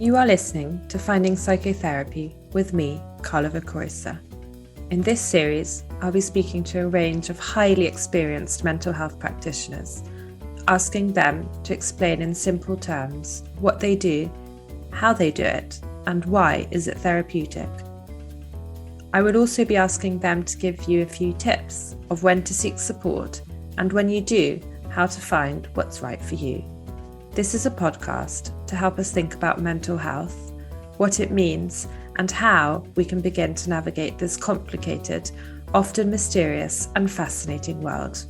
You are listening to Finding Psychotherapy with me, Carla Vercruysse. In this series, I'll be speaking to a range of highly experienced mental health practitioners, asking them to explain in simple terms what they do, how they do it, and why is it therapeutic. I will also be asking them to give you a few tips of when to seek support, and when you do, how to find what's right for you. This is a podcast to help us think about mental health, what it means, and how we can begin to navigate this complicated, often mysterious and fascinating world.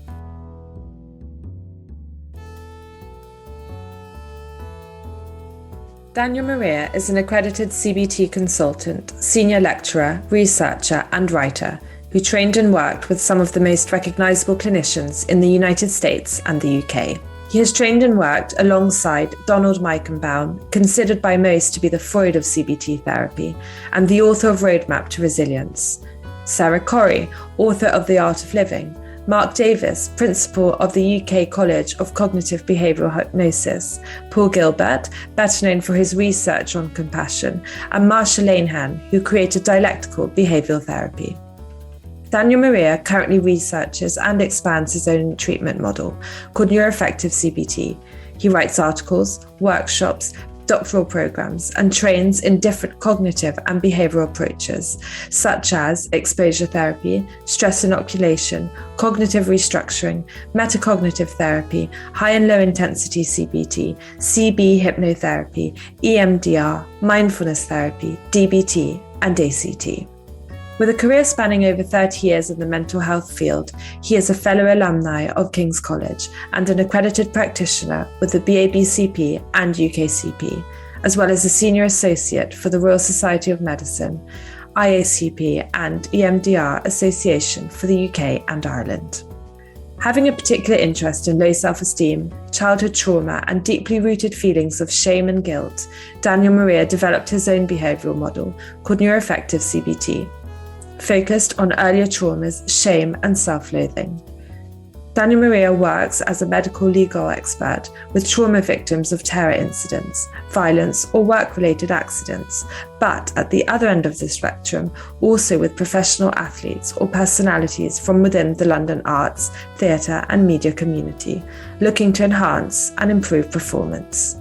Daniel Mirea is an accredited CBT consultant, senior lecturer, researcher, and writer who trained and worked with some of the most recognisable clinicians in the United States and the UK. He has trained and worked alongside Donald Meichenbaum, considered by most to be the Freud of CBT therapy, and the author of Roadmap to Resilience; Sarah Corrie, author of The Art of Living; Mark Davis, principal of the UK College of Cognitive Behavioural Hypnosis; Paul Gilbert, better known for his research on compassion; and Marsha Linehan, who created dialectical behavioural therapy. Daniel Mirea currently researches and expands his own treatment model called Neuroaffective CBT. He writes articles, workshops, doctoral programs, and trains in different cognitive and behavioural approaches, such as exposure therapy, stress inoculation, cognitive restructuring, metacognitive therapy, high and low intensity CBT, CB hypnotherapy, EMDR, mindfulness therapy, DBT, and ACT. With a career spanning over 30 years in the mental health field, he is a fellow alumni of King's College and an accredited practitioner with the BABCP and UKCP, as well as a senior associate for the Royal Society of Medicine, IACP and EMDR Association for the UK and Ireland. Having a particular interest in low self-esteem, childhood trauma, and deeply rooted feelings of shame and guilt, Daniel Mirea developed his own behavioural model called Neuroaffective CBT, focused on earlier traumas, shame, and self-loathing. Daniel Mirea works as a medical legal expert with trauma victims of terror incidents, violence, or work-related accidents, but at the other end of the spectrum, also with professional athletes or personalities from within the London arts, theatre, and media community, looking to enhance and improve performance.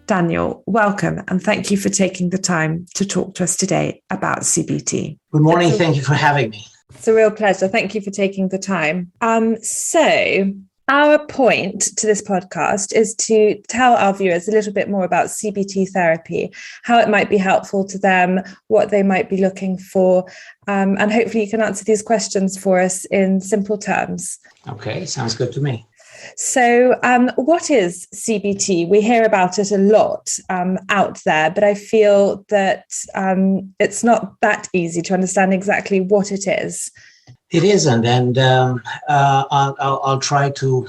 Daniel, welcome, and thank you for taking the time to talk to us today about CBT. Good morning. Thank you for having me. It's a real pleasure. Thank you for taking the time. So our point to this podcast is to tell our viewers a little bit more about CBT therapy, how it might be helpful to them, what they might be looking for, and hopefully you can answer these questions for us in simple terms. Okay, sounds good to me. So what is CBT? We hear about it a lot out there, but I feel that it's not that easy to understand exactly what it is. It isn't, and I'll try to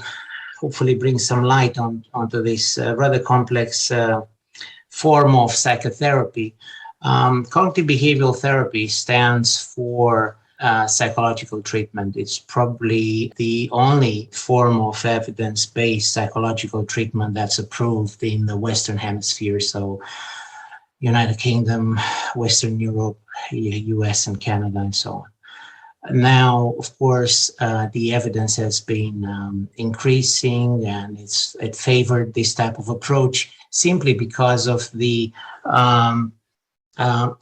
hopefully bring some light onto this rather complex form of psychotherapy. Cognitive behavioral therapy stands for psychological treatment. It's probably the only form of evidence-based psychological treatment that's approved in the Western Hemisphere. So United Kingdom, Western Europe, US and Canada, and so on. Now, of course, the evidence has been increasing, and it favored this type of approach simply because of the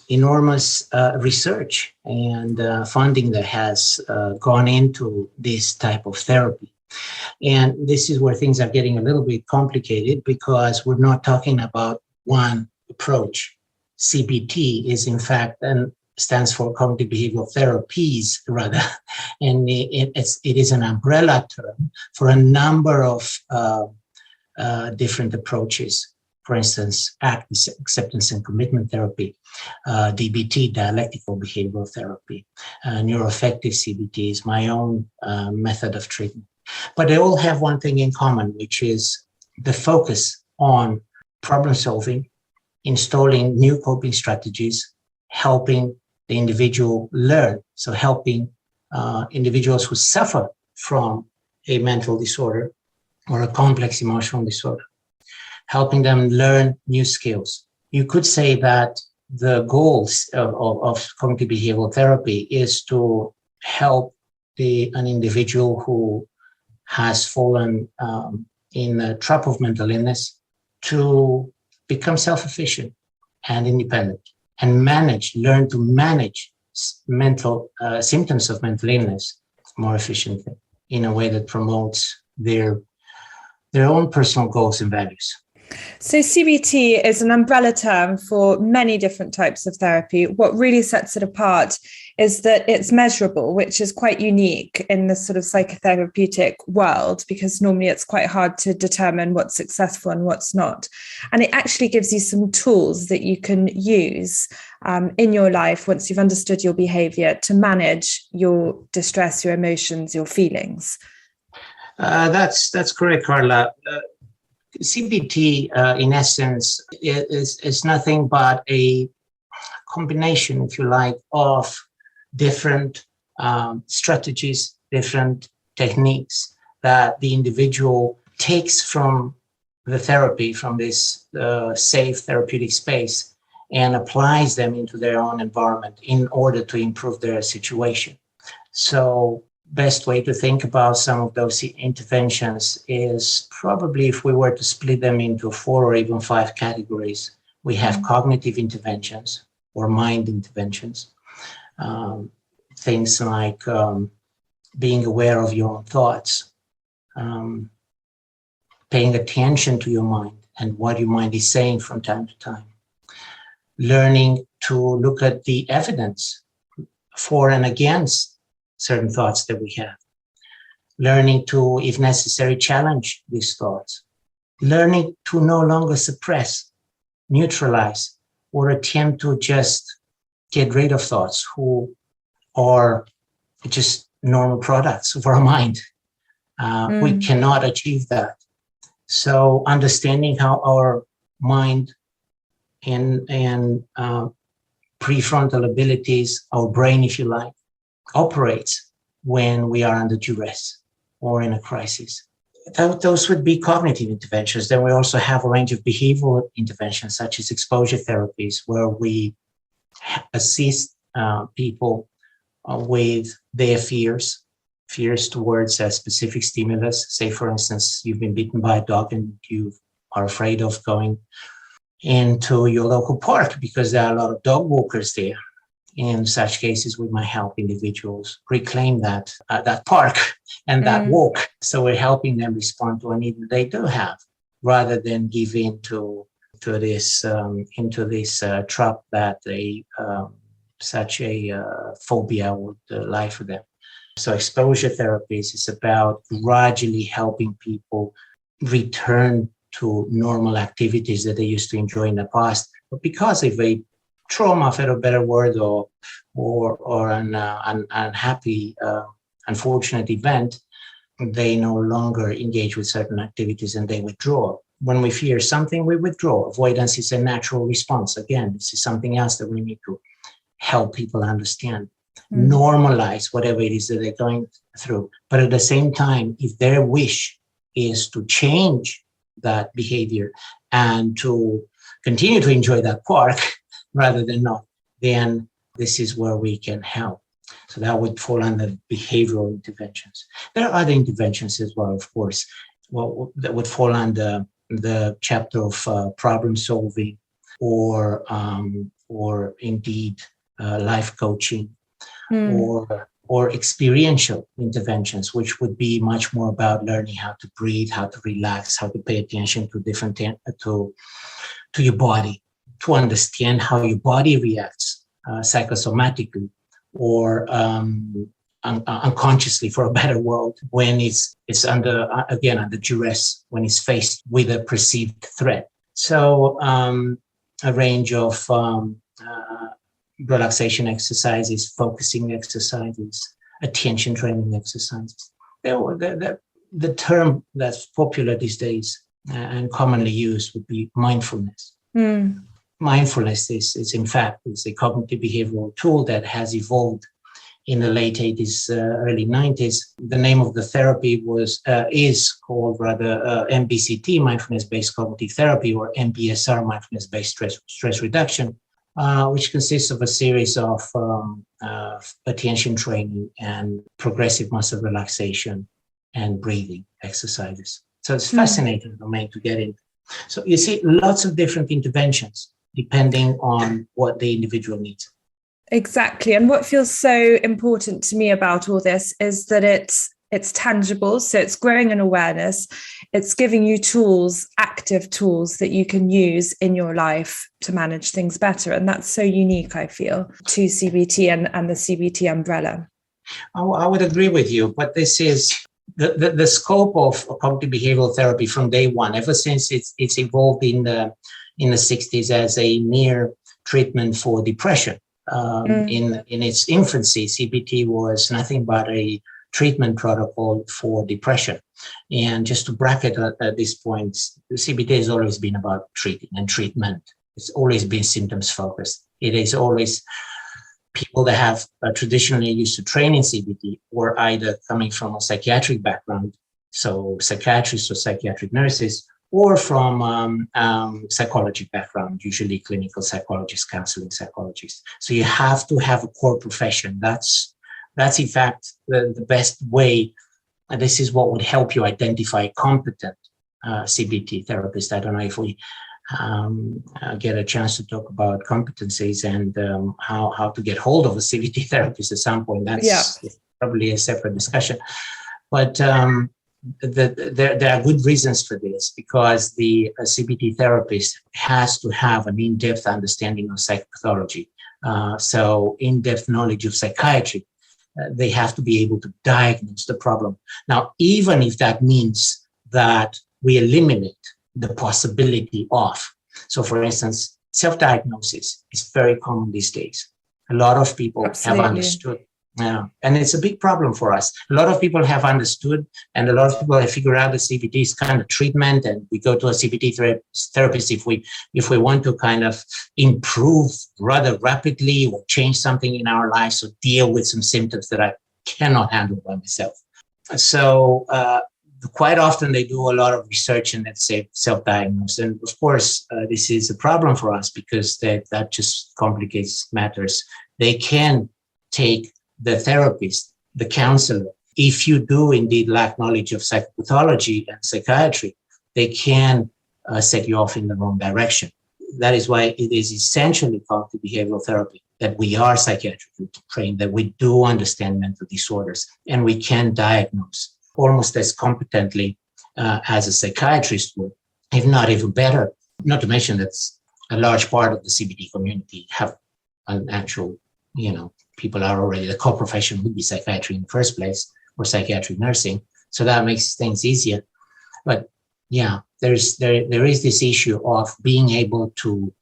enormous research and funding that has gone into this type of therapy. And this is where things are getting a little bit complicated because we're not talking about one approach. CBT is in fact, and stands for cognitive behavioral therapies rather, and it is an umbrella term for a number of different approaches. For instance, ACT, acceptance and commitment therapy, DBT, dialectical behavioral therapy, neuroaffective CBT is my own method of treatment. But they all have one thing in common, which is the focus on problem solving, installing new coping strategies, helping the individual learn. So helping individuals who suffer from a mental disorder or a complex emotional disorder helping them learn new skills. You could say that the goals of cognitive behavioral therapy is to help an individual who has fallen in a trap of mental illness to become self-efficient and independent and learn to manage mental symptoms of mental illness more efficiently in a way that promotes their own personal goals and values. So CBT is an umbrella term for many different types of therapy. What really sets it apart is that it's measurable, which is quite unique in the sort of psychotherapeutic world, because normally it's quite hard to determine what's successful and what's not. And it actually gives you some tools that you can use in your life once you've understood your behavior to manage your distress, your emotions, your feelings. That's correct, Carla. CBT, in essence, is nothing but a combination, if you like, of different strategies, different techniques that the individual takes from the therapy, from this safe therapeutic space, and applies them into their own environment in order to improve their situation. So, best way to think about some of those interventions is probably if we were to split them into 4 or even 5 categories. We have cognitive interventions or mind interventions, things like being aware of your own thoughts, paying attention to your mind and what your mind is saying from time to time, learning to look at the evidence for and against certain thoughts that we have, learning to, if necessary, challenge these thoughts, learning to no longer suppress, neutralize, or attempt to just get rid of thoughts who are just normal products of our mind. We cannot achieve that. So understanding how our mind and prefrontal abilities, our brain, if you like, operates when we are under duress or in a crisis. Those would be cognitive interventions. Then we also have a range of behavioral interventions, such as exposure therapies, where we assist people with their fears towards a specific stimulus. Say, for instance, you've been bitten by a dog and you are afraid of going into your local park because there are a lot of dog walkers there. In such cases, we might help individuals reclaim that park and that walk. So we're helping them respond to a need that they do have, rather than give in to this trap that such a phobia would lie for them. So exposure therapies is about gradually helping people return to normal activities that they used to enjoy in the past, but because of a trauma, for a better word, or an unhappy, unfortunate event, they no longer engage with certain activities and they withdraw. When we fear something, we withdraw. Avoidance is a natural response. Again, this is something else that we need to help people understand. Normalize whatever it is that they're going through. But at the same time, if their wish is to change that behavior and to continue to enjoy that park rather than not, then this is where we can help. So that would fall under behavioral interventions. There are other interventions as well, of course, that would fall under the chapter of problem solving or indeed life coaching or experiential interventions, which would be much more about learning how to breathe, how to relax, how to pay attention to to your body, to understand how your body reacts psychosomatically or unconsciously, for a better word, when it's under duress, when it's faced with a perceived threat. So a range of relaxation exercises, focusing exercises, attention training exercises. The term that's popular these days and commonly used would be mindfulness. Mindfulness is in fact a cognitive behavioral tool that has evolved in the late 80s, early 90s. The name of the therapy is called MBCT, mindfulness-based cognitive therapy, or MBSR, mindfulness-based stress reduction, which consists of a series of attention training and progressive muscle relaxation and breathing exercises. So it's a fascinating domain to get into. So you see lots of different interventions depending on what the individual needs. Exactly. And what feels so important to me about all this is that it's tangible. So it's growing an awareness. It's giving you tools, active tools that you can use in your life to manage things better. And that's so unique, I feel, to CBT and the CBT umbrella. I would agree with you, but this is the scope of cognitive behavioral therapy from day one, ever since it's evolved in the 60s as a mere treatment for depression. In its infancy, CBT was nothing but a treatment protocol for depression. And just to bracket at this point, CBT has always been about treating and treatment. It's always been symptoms focused. It is always people that have traditionally used to train in CBT were either coming from a psychiatric background, so psychiatrists or psychiatric nurses, or from psychology background, usually clinical psychologists, counseling psychologists. So you have to have a core profession. That's in fact the best way. And this is what would help you identify competent CBT therapists. I don't know if we get a chance to talk about competencies and how to get hold of a CBT therapist at some point. That's probably a separate discussion. But there are good reasons for this, because the CBT therapist has to have an in-depth understanding of psychopathology. So in-depth knowledge of psychiatry. They have to be able to diagnose the problem. Now, even if that means that we eliminate the possibility of, so for instance, self-diagnosis is very common these days. A lot of people have understood. And it's a big problem for us. A lot of people have understood, and a lot of people have figured out that CBT is kind of treatment, and we go to a CBT therapist if we want to kind of improve rather rapidly or change something in our lives or deal with some symptoms that I cannot handle by myself. So quite often they do a lot of research and let's say self-diagnose. And of course, this is a problem for us because that just complicates matters. They can take the therapist, the counselor, if you do indeed lack knowledge of psychopathology and psychiatry, they can set you off in the wrong direction. That is why it is essentially cognitive behavioral therapy, that we are psychiatrically trained, that we do understand mental disorders, and we can diagnose almost as competently as a psychiatrist would, if not even better. Not to mention that a large part of the CBT community have an actual, people are already, the core profession would be psychiatry in the first place, or psychiatric nursing. So that makes things easier. But yeah, there is this issue of being able to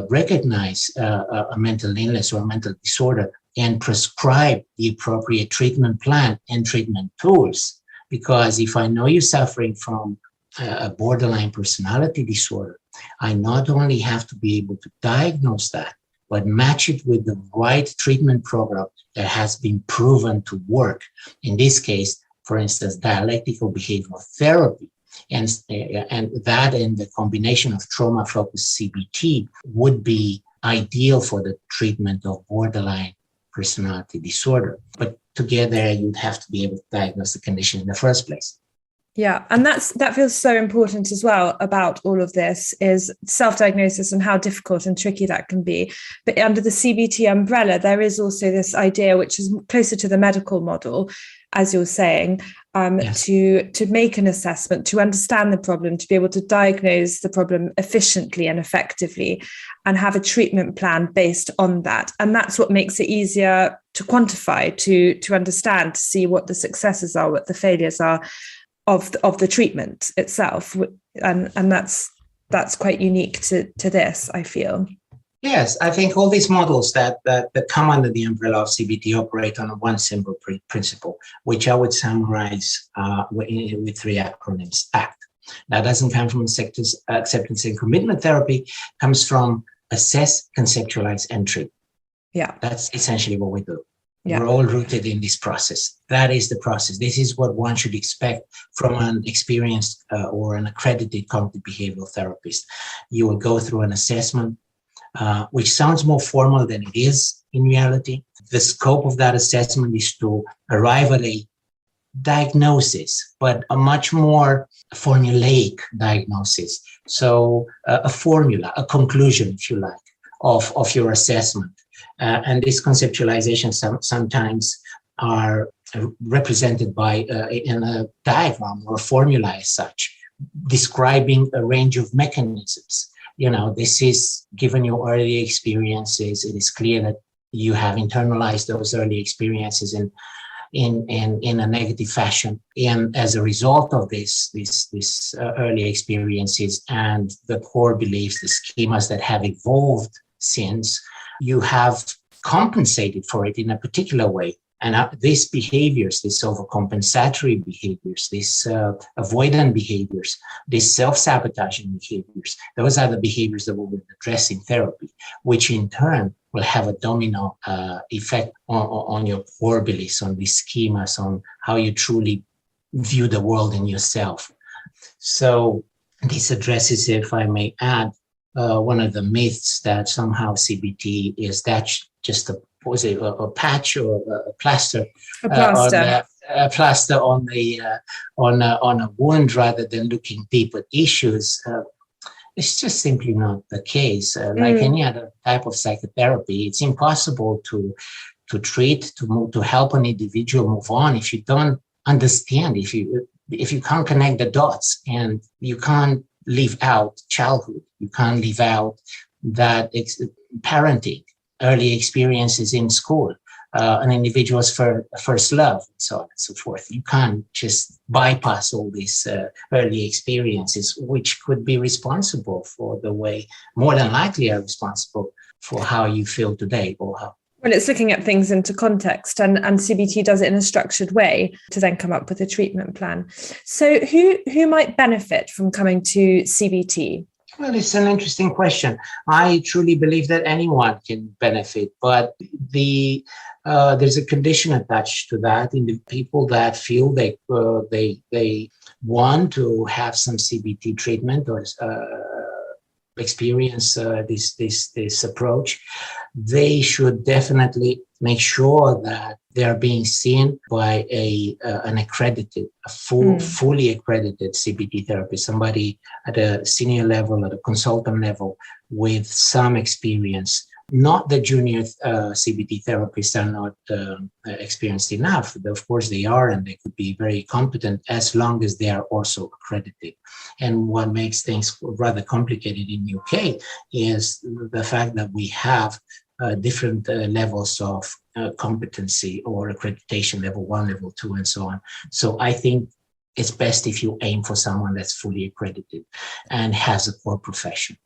recognize a mental illness or a mental disorder and prescribe the appropriate treatment plan and treatment tools. Because if I know you're suffering from a borderline personality disorder, I not only have to be able to diagnose that, but match it with the right treatment program that has been proven to work. In this case, for instance, dialectical behavioral therapy. And that and the combination of trauma-focused CBT would be ideal for the treatment of borderline personality disorder. But together, you'd have to be able to diagnose the condition in the first place. Yeah, and that feels so important as well about all of this, is self-diagnosis and how difficult and tricky that can be. But under the CBT umbrella, there is also this idea, which is closer to the medical model, as you're saying, yes, to make an assessment, to understand the problem, to be able to diagnose the problem efficiently and effectively, and have a treatment plan based on that. And that's what makes it easier to quantify, to understand, to see what the successes are, what the failures are of the treatment itself, and that's quite unique to this, I feel. Yes, I think all these models that come under the umbrella of CBT operate on one simple principle, which I would summarize with three acronyms: ACT. That doesn't come from acceptance and commitment therapy, comes from assess, conceptualize, and treat. Yeah, that's essentially what we do. Yeah. We're all rooted in this process. That is the process. This is what one should expect from an experienced or an accredited cognitive behavioral therapist. You will go through an assessment, which sounds more formal than it is in reality. The scope of that assessment is to arrive at a diagnosis, but a much more formulaic diagnosis. So a formula, a conclusion, if you like, of your assessment. And these conceptualizations sometimes are represented by in a diagram or a formula as such, describing a range of mechanisms. This is given your early experiences. It is clear that you have internalized those early experiences in a negative fashion. And as a result of this early experiences and the core beliefs, the schemas that have evolved since, you have compensated for it in a particular way. And these behaviors, these overcompensatory behaviors, these avoidant behaviors, these self-sabotaging behaviors, those are the behaviors that we will address in therapy, which in turn will have a domino effect on your core beliefs, on these schemas, on how you truly view the world and yourself. So this addresses, if I may add, one of the myths that somehow CBT is that just a patch or a plaster, a plaster, a plaster on a wound, rather than looking deep at issues. It's just simply not the case. Like any other type of psychotherapy, it's impossible to treat, to help an individual move on if you don't understand, if you can't connect the dots, and you can't leave out childhood, you can't leave out that parenting, early experiences in school, an individual's first love, and so on and so forth. You can't just bypass all these early experiences, which could be responsible for the way, more than likely are responsible for how you feel today or how. Well, it's looking at things into context, and CBT does it in a structured way to then come up with a treatment plan. So who might benefit from coming to CBT? Well, it's an interesting question. I truly believe that anyone can benefit, but there's a condition attached to that in the people that feel they want to have some CBT treatment or experience this approach. They should definitely make sure that they are being seen by an accredited, fully accredited CBT therapist, somebody at a senior level, at a consultant level, with some experience. Not the junior CBT therapists are not experienced enough. Of course they are, and they could be very competent as long as they are also accredited. And what makes things rather complicated in UK is the fact that we have different levels of competency or accreditation, level 1, level 2, and so on. So I think it's best if you aim for someone that's fully accredited and has a core profession.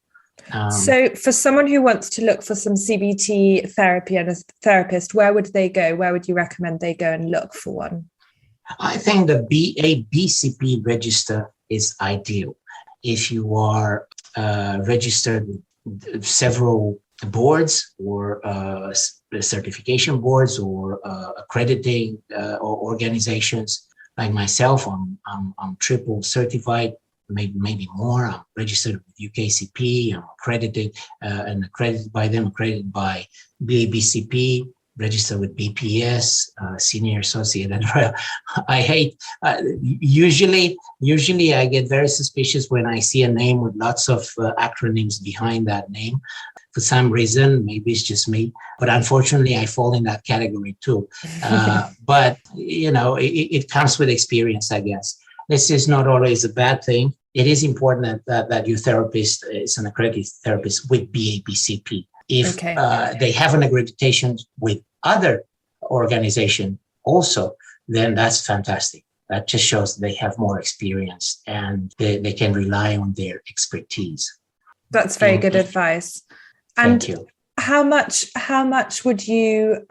So for someone who wants to look for some CBT therapy and a therapist, where would they go? Where would you recommend they go and look for one? I think the BCP register is ideal. If you are registered with several boards or certification boards or accrediting or organizations like myself, I'm triple certified. Maybe more. I'm registered with UKCP. I'm accredited and accredited by them, accredited by BABCP, registered with BPS, senior associate. And I hate, usually I get very suspicious when I see a name with lots of acronyms behind that name. For some reason, maybe it's just me, but unfortunately I fall in that category too. But, it comes with experience, I guess. This is not always a bad thing. It is important that your therapist is an accredited therapist with BABCP. If they have an accreditation with other organization also, then that's fantastic. That just shows they have more experience and they can rely on their expertise. That's very good advice. And thank you. How much would you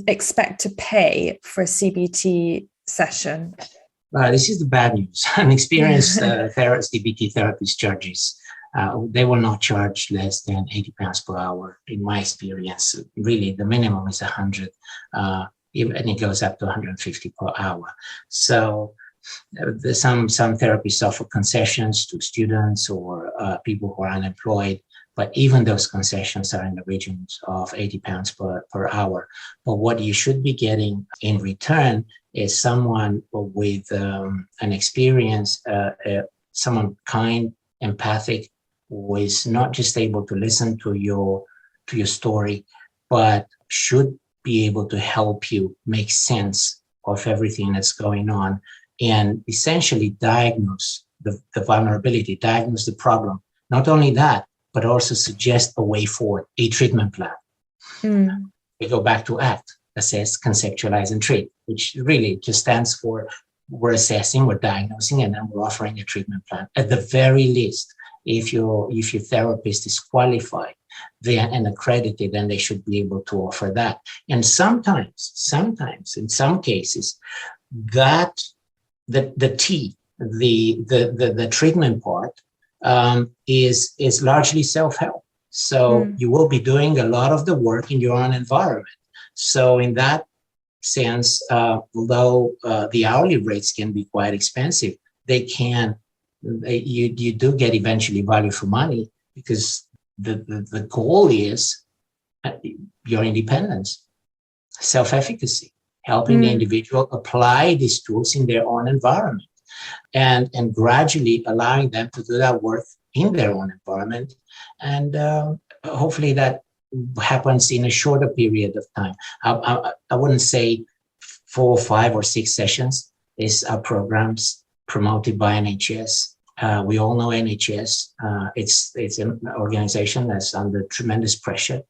expect to pay for a CBT session? This is the bad news. An experienced CBT therapist charges. They will not charge less than £80 per hour. In my experience, really, the minimum is 100. and it goes up to 150 per hour. So there's some therapists offer concessions to students or people who are unemployed, but even those concessions are in the regions of £80 per hour. But what you should be getting in return is someone with an experience, someone kind, empathic, who is not just able to listen to your story, but should be able to help you make sense of everything that's going on and essentially diagnose the vulnerability, diagnose the problem. Not only that, but also suggest a way forward, a treatment plan. We go back to ACT, assess, conceptualize, and treat, which really just stands for we're assessing, we're diagnosing, and then we're offering a treatment plan. At the very least, if your therapist is qualified and accredited, then they should be able to offer that. And sometimes, in some cases, that the treatment part is largely self-help. So you will be doing a lot of the work in your own environment. So in that sense, although the hourly rates can be quite expensive, you do get eventually value for money, because the goal is your independence, self-efficacy, helping the individual apply these tools in their own environment, and gradually allowing them to do that work in their own environment. And hopefully that happens in a shorter period of time. I wouldn't say 4, 5, or 6 sessions. These are programs promoted by NHS. We all know NHS. It's an organization that's under tremendous pressure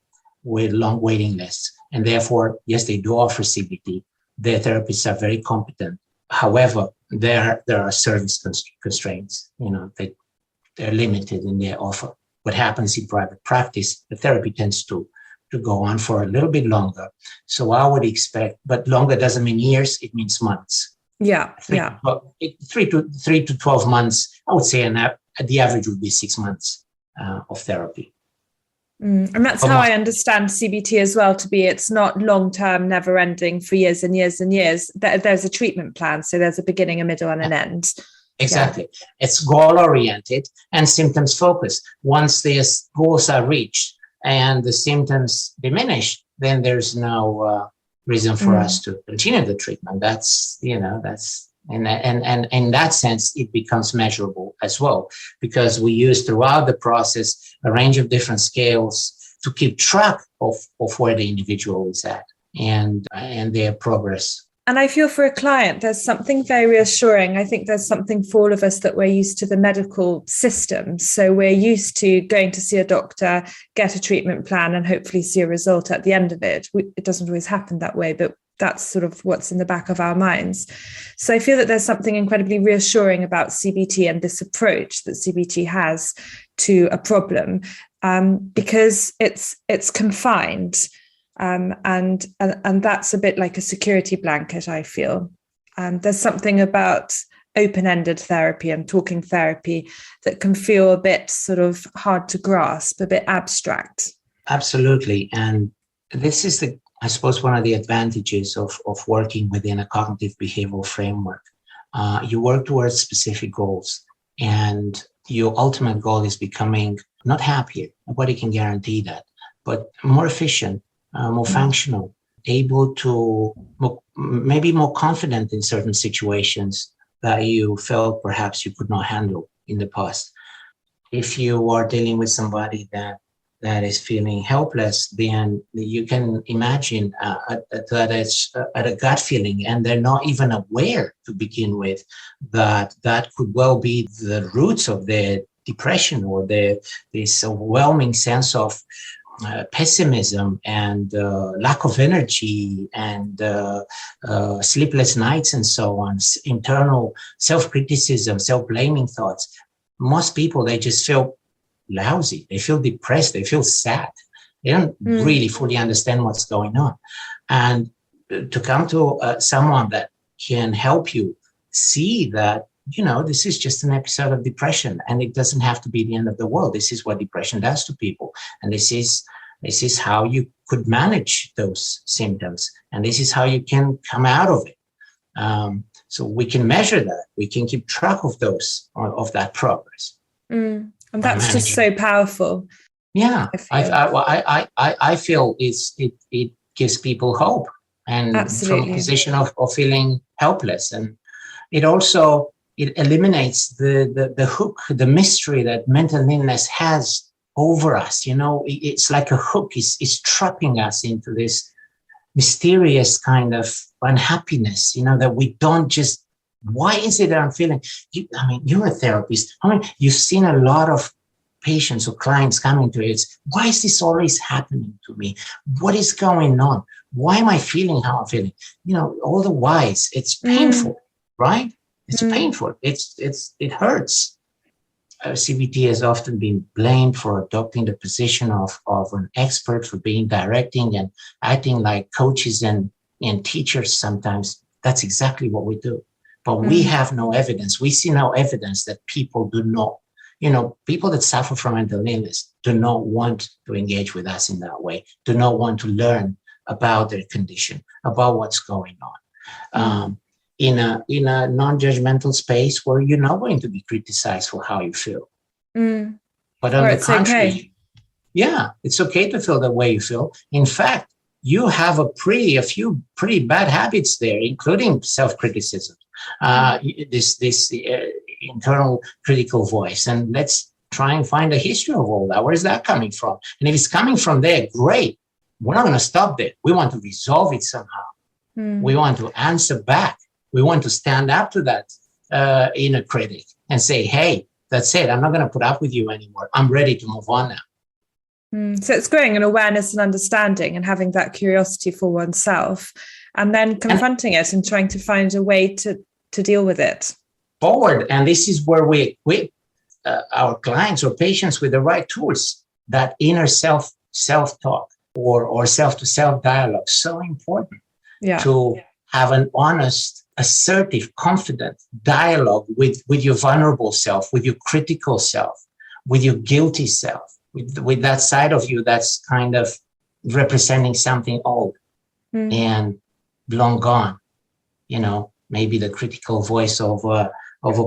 with long waiting lists. And therefore, yes, they do offer CBT. Their therapists are very competent. However, there are service constraints. They're limited in their offer. What happens in private practice, the therapy tends to go on for a little bit longer. So I would expect, but longer doesn't mean years, it means months. Yeah. 3 to 12 months. I would say the average would be 6 months of therapy. And that's how I understand CBT as well to be. It's not long-term, never-ending for years and years and years. There's a treatment plan. So there's a beginning, a middle, and an end. Exactly. Yeah. It's goal-oriented and symptoms-focused. Once these goals are reached and the symptoms diminish, then there's no reason for us to continue the treatment. That's and in that sense, it becomes measurable as well, because we use throughout the process a range of different scales to keep track of where the individual is at and their progress. And I feel for a client, there's something very reassuring. I think there's something for all of us that we're used to the medical system. So we're used to going to see a doctor, get a treatment plan, and hopefully see a result at the end of it. It doesn't always happen that way, but that's sort of what's in the back of our minds. So I feel that there's something incredibly reassuring about CBT and this approach that CBT has to a problem, because it's confined. And that's a bit like a security blanket, I feel. There's something about open-ended therapy and talking therapy that can feel a bit sort of hard to grasp, a bit abstract. Absolutely. And this is I suppose, one of the advantages of working within a cognitive behavioral framework. You work towards specific goals, and your ultimate goal is becoming not happier. Nobody can guarantee that, but more efficient, more functional, able to maybe more confident in certain situations that you felt perhaps you could not handle in the past. If you are dealing with somebody that is feeling helpless, then you can imagine that it's at a gut feeling, and they're not even aware to begin with that could well be the roots of their depression or this overwhelming sense of pessimism and lack of energy and sleepless nights and so on, internal self-criticism, self-blaming thoughts. Most people, they just feel lousy, they feel depressed, they feel sad. They don't really fully understand what's going on. And to come to someone that can help you see that, this is just an episode of depression, and it doesn't have to be the end of the world. This is what depression does to people. And this is This is how you could manage those symptoms. And this is how you can come out of it. So we can measure that. We can keep track of that progress. And that's just so powerful. Yeah, I feel it gives people hope, and Absolutely. from a position of feeling helpless. And it eliminates the hook, the mystery that mental illness has over us. It's like a hook. It's trapping us into this mysterious kind of unhappiness, that we don't just, why is it that I'm feeling? You're a therapist. You've seen a lot of patients or clients coming to it. Why is this always happening to me? What is going on? Why am I feeling how I'm feeling? All the whys. It's painful, right? It's painful. It hurts. CBT has often been blamed for adopting the position of an expert, for being directing and acting like coaches and teachers sometimes. That's exactly what we do. But we have no evidence. We see no evidence that people do not, people that suffer from mental illness do not want to engage with us in that way, do not want to learn about their condition, about what's going on. In a non-judgmental space where you're not going to be criticized for how you feel. But on the contrary, it's okay to feel the way you feel. In fact, you have a few pretty bad habits there, including self-criticism, this internal critical voice. And let's try and find a history of all that. Where is that coming from? And if it's coming from there, great. We're not going to stop there. We want to resolve it somehow. We want to answer back. We want to stand up to that inner critic and say, hey, that's it. I'm not going to put up with you anymore. I'm ready to move on now. So it's growing an awareness and understanding and having that curiosity for oneself, and then confronting it and trying to find a way to deal with it. Forward. And this is where we equip our clients or patients with the right tools, that inner self-talk or self-to-self dialogue. So important to have an honest, assertive, confident dialogue with your vulnerable self, with your critical self, with your guilty self, with that side of you that's kind of representing something old and long gone. Maybe the critical voice of a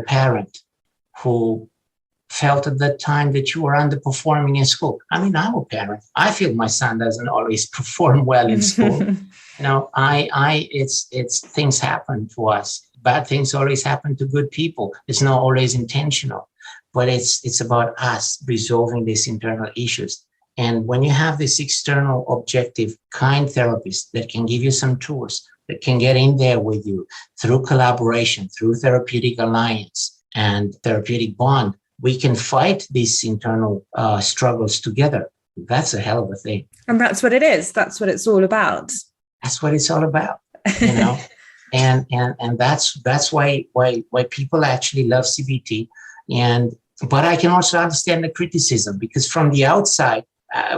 parent who felt at that time that you were underperforming in school. I'm a parent. I feel my son doesn't always perform well in school. It's things happen to us. Bad things always happen to good people. It's not always intentional, but it's about us resolving these internal issues. And when you have this external, objective, kind therapist that can give you some tools, that can get in there with you through collaboration, through therapeutic alliance and therapeutic bond, we can fight these internal struggles together. That's a hell of a thing. And that's what it is. That's what it's all about. That's what it's all about, and that's why people actually love CBT. But I can also understand the criticism, because from the outside,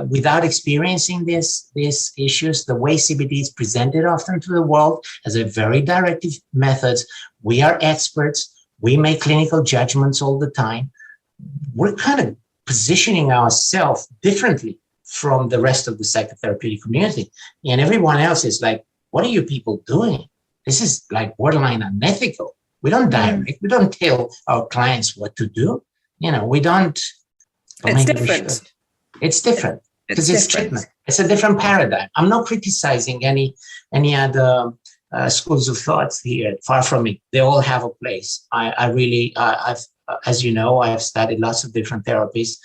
without experiencing these issues, the way CBT is presented often to the world as a very directive methods, we are experts. We make clinical judgments all the time. We're kind of positioning ourselves differently from the rest of the psychotherapeutic community. And everyone else is like, what are you people doing? This is like borderline unethical. We don't direct. We don't tell our clients what to do. We don't. It's different. It's different because it's treatment. It's a different paradigm. I'm not criticizing any other schools of thoughts here. Far from it. They all have a place. I've as you know, I've studied lots of different therapies.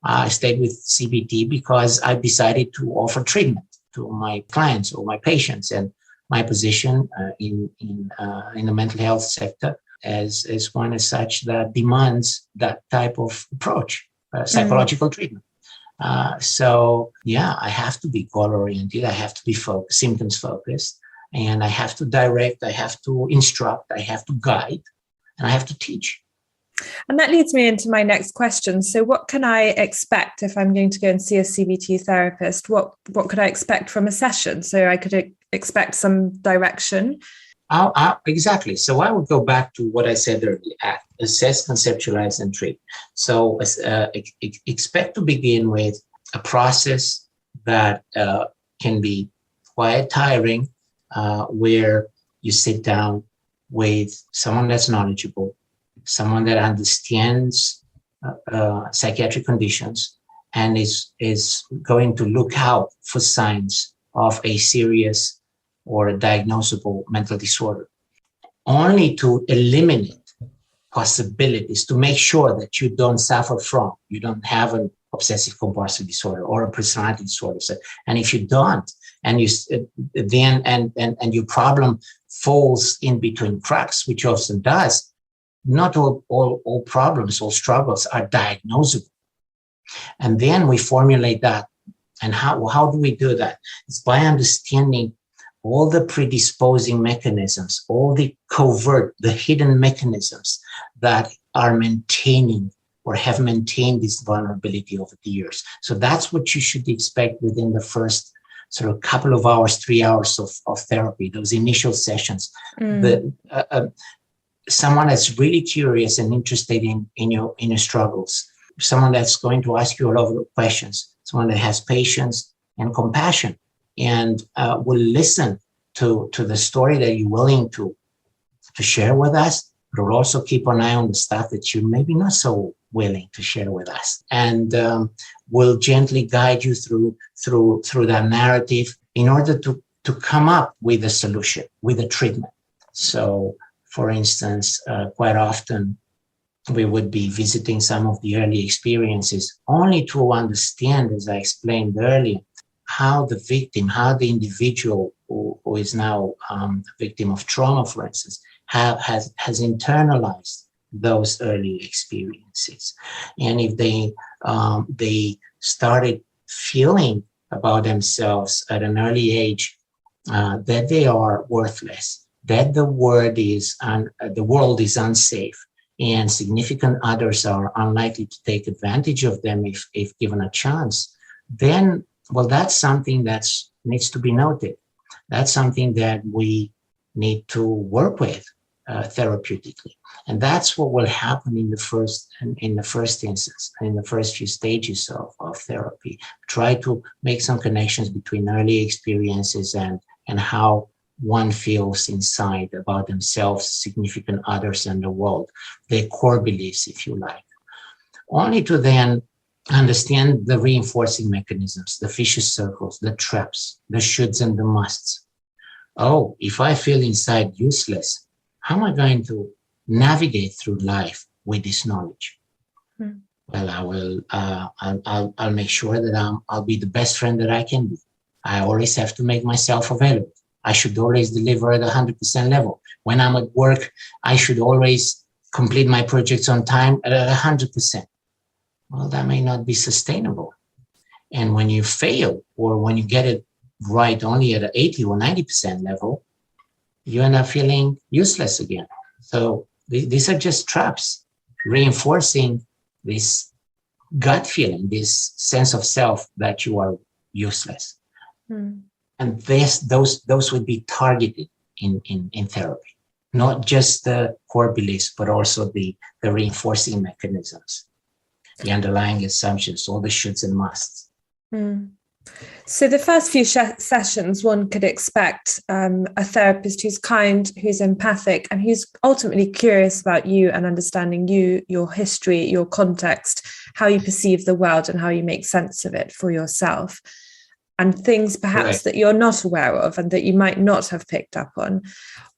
I stayed with CBT because I decided to offer treatment to my clients or my patients, and my position in the mental health sector as one as such that demands that type of approach, psychological treatment. So I have to be goal-oriented. I have to be symptoms focused, and I have to direct. I have to instruct. I have to guide, and I have to teach. And that leads me into my next question. So what can I expect if I'm going to go and see a CBT therapist? What could I expect from a session? So I could expect some direction. Exactly. So I would go back to what I said earlier: assess, conceptualize, and treat. So expect to begin with a process that can be quite tiring, where you sit down with someone that's knowledgeable, someone that understands psychiatric conditions, and is going to look out for signs of a serious or a diagnosable mental disorder, only to eliminate possibilities, to make sure that you don't suffer from, you don't have an obsessive compulsive disorder or a personality disorder. So, and if you don't, and you then and your problem falls in between cracks, which often does, not all problems, all struggles are diagnosable. And then we formulate that. And how do we do that? It's by understanding all the predisposing mechanisms, all the covert, the hidden mechanisms that are maintaining or have maintained this vulnerability over the years. So that's what you should expect within the first sort of couple of hours, 3 hours of therapy, those initial sessions. Someone that's really curious and interested in your struggles, someone that's going to ask you a lot of questions, someone that has patience and compassion, and will listen to the story that you're willing to share with us, but will also keep an eye on the stuff that you maybe not so willing to share with us, and will gently guide you through that narrative in order to come up with a solution, with a treatment. So, for instance, quite often we would be visiting some of the early experiences only to understand, as I explained earlier, how the victim, how the individual who is now a victim of trauma, for instance, has internalized those early experiences. And if they started feeling about themselves at an early age that they are worthless, that the world is unsafe, and significant others are unlikely to take advantage of them if given a chance, then, well, that's something that needs to be noted. That's something that we need to work with therapeutically. And that's what will happen in the first instance, in the first few stages of therapy. Try to make some connections between early experiences and how one feels inside about themselves, significant others, and the world, their core beliefs, if you like, only to then understand the reinforcing mechanisms, the vicious circles, the traps, the shoulds and the musts. Oh, if I feel inside useless, how am I going to navigate through life with this knowledge? Well, I will. I'll make sure that I'll be the best friend that I can be. I always have to make myself available. I should always deliver at 100% level. When I'm at work, I should always complete my projects on time at 100%. Well, that may not be sustainable. And when you fail, or when you get it right only at an 80 or 90% level, you end up feeling useless again. So these are just traps reinforcing this gut feeling, this sense of self that you are useless. And those would be targeted in therapy, not just the core beliefs, but also the reinforcing mechanisms, the underlying assumptions, all the shoulds and musts. So the first few sessions, one could expect a therapist who's kind, who's empathic, and who's ultimately curious about you and understanding you, your history, your context, how you perceive the world and how you make sense of it for yourself, and things perhaps that you're not aware of and that you might not have picked up on.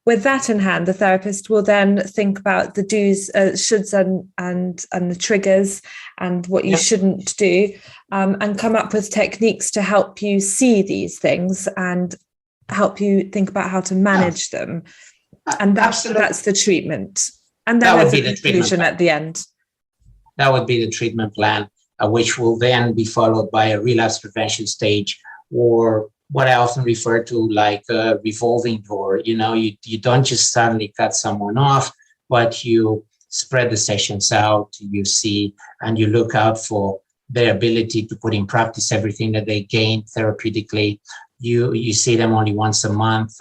With that in hand, the therapist will then think about the do's, shoulds, and the triggers, and what you shouldn't do, and come up with techniques to help you see these things and help you think about how to manage them. And that's the treatment. And then there's a conclusion at the end. That would be the treatment plan, which will then be followed by a relapse prevention stage, or what I often refer to like a revolving door. You don't just suddenly cut someone off, but you spread the sessions out, you see, and you look out for their ability to put in practice everything that they gain therapeutically. You see them only once a month,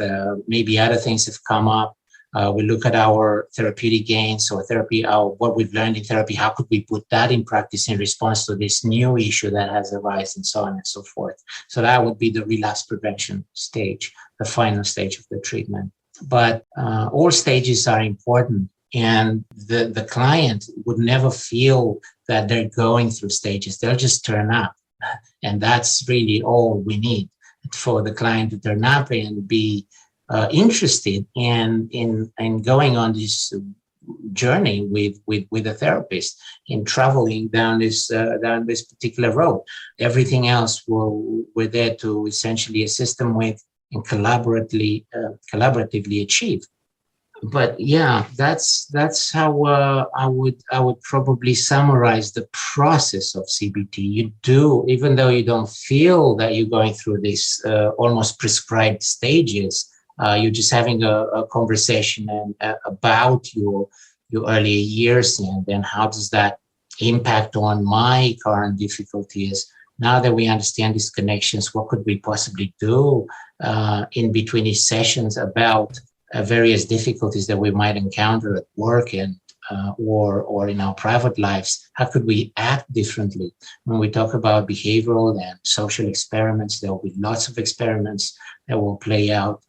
maybe other things have come up. We look at our therapeutic gains or therapy, what we've learned in therapy, how could we put that in practice in response to this new issue that has arisen, and so on and so forth. So that would be the relapse prevention stage, the final stage of the treatment. But all stages are important, and the client would never feel that they're going through stages. They'll just turn up. And that's really all we need, for the client to turn up and be interested in going on this journey with a therapist, in traveling down this particular road. Everything else we're there to essentially assist them with and collaboratively achieve. But yeah, that's how I would probably summarize the process of CBT. You do, even though you don't feel that you're going through this almost prescribed stages, you're just having a conversation about your earlier years, and then how does that impact on my current difficulties. Now that we understand these connections, what could we possibly do in between these sessions about various difficulties that we might encounter at work and or in our private lives? How could we act differently? When we talk about behavioral and social experiments, there will be lots of experiments that will play out.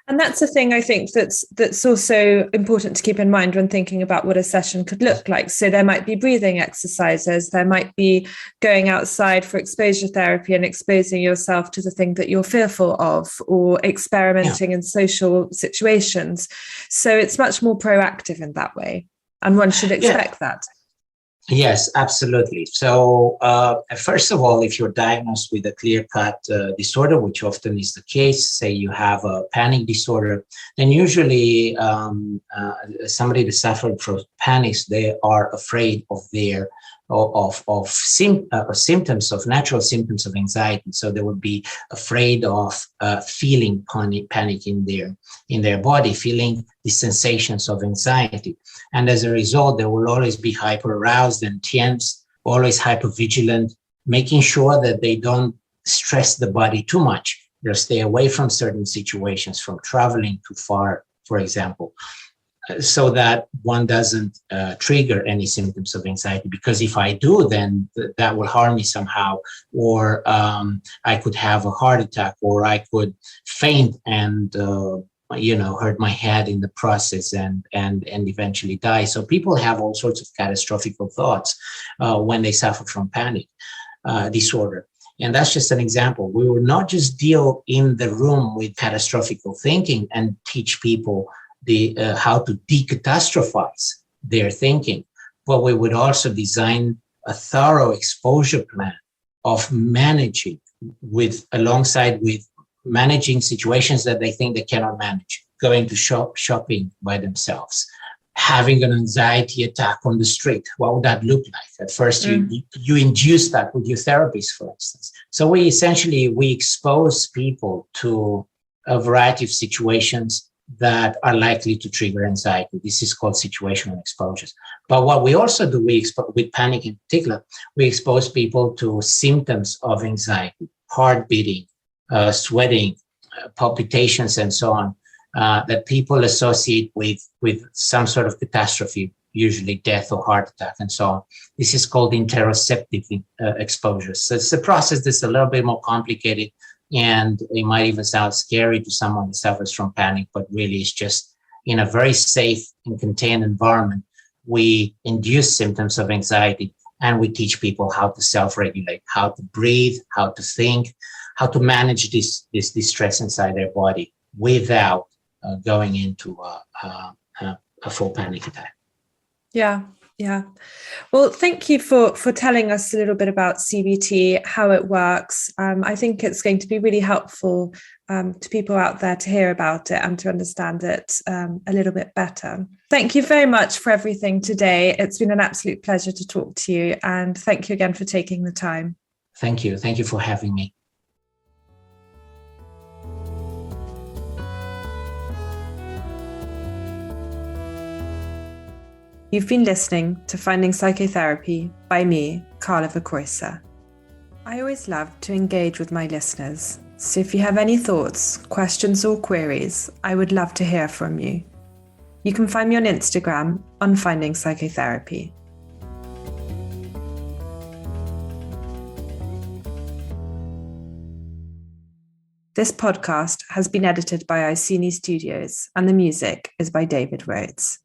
And that's a thing I think that's also important to keep in mind when thinking about what a session could look like. So there might be breathing exercises, there might be going outside for exposure therapy and exposing yourself to the thing that you're fearful of, or experimenting in social situations. So it's much more proactive in that way, and one should expect that. Yes, absolutely. So first of all, if you're diagnosed with a clear-cut disorder, which often is the case, say you have a panic disorder, then usually somebody that suffered from panics, they are afraid of their symptoms, of natural symptoms of anxiety. So they would be afraid of feeling panic in their body, feeling the sensations of anxiety. And as a result, they will always be hyper-aroused and tense, always hyper-vigilant, making sure that they don't stress the body too much. They'll stay away from certain situations, from traveling too far, for example, so that one doesn't trigger any symptoms of anxiety. Because if I do, then that will harm me somehow, or I could have a heart attack, or I could faint and hurt my head in the process and eventually die. So people have all sorts of catastrophic thoughts when they suffer from panic disorder. And that's just an example. We will not just deal in the room with catastrophic thinking and teach people how to decatastrophize their thinking, but we would also design a thorough exposure plan of managing alongside with managing situations that they think they cannot manage, going to shopping by themselves, having an anxiety attack on the street. What would that look like? At first, you induce that with your therapist, for instance. So we expose people to a variety of situations that are likely to trigger anxiety. This is called situational exposures. But what we also do, with panic in particular, we expose people to symptoms of anxiety, heart beating, sweating, palpitations, and so on, that people associate with some sort of catastrophe, usually death or heart attack, and so on. This is called interoceptive exposure. So it's a process that's a little bit more complicated, and it might even sound scary to someone who suffers from panic, but really it's just in a very safe and contained environment. We induce symptoms of anxiety, and we teach people how to self-regulate, how to breathe, how to think, how to manage this distress inside their body without going into a full panic attack. Yeah. Well, thank you for telling us a little bit about CBT, how it works. I think it's going to be really helpful to people out there to hear about it and to understand it a little bit better. Thank you very much for everything today. It's been an absolute pleasure to talk to you, and thank you again for taking the time. Thank you. Thank you for having me. You've been listening to Finding Psychotherapy by me, Carla Vercruysse. I always love to engage with my listeners, so if you have any thoughts, questions or queries, I would love to hear from you. You can find me on Instagram on Finding Psychotherapy. This podcast has been edited by Iceni Studios, and the music is by David Rhodes.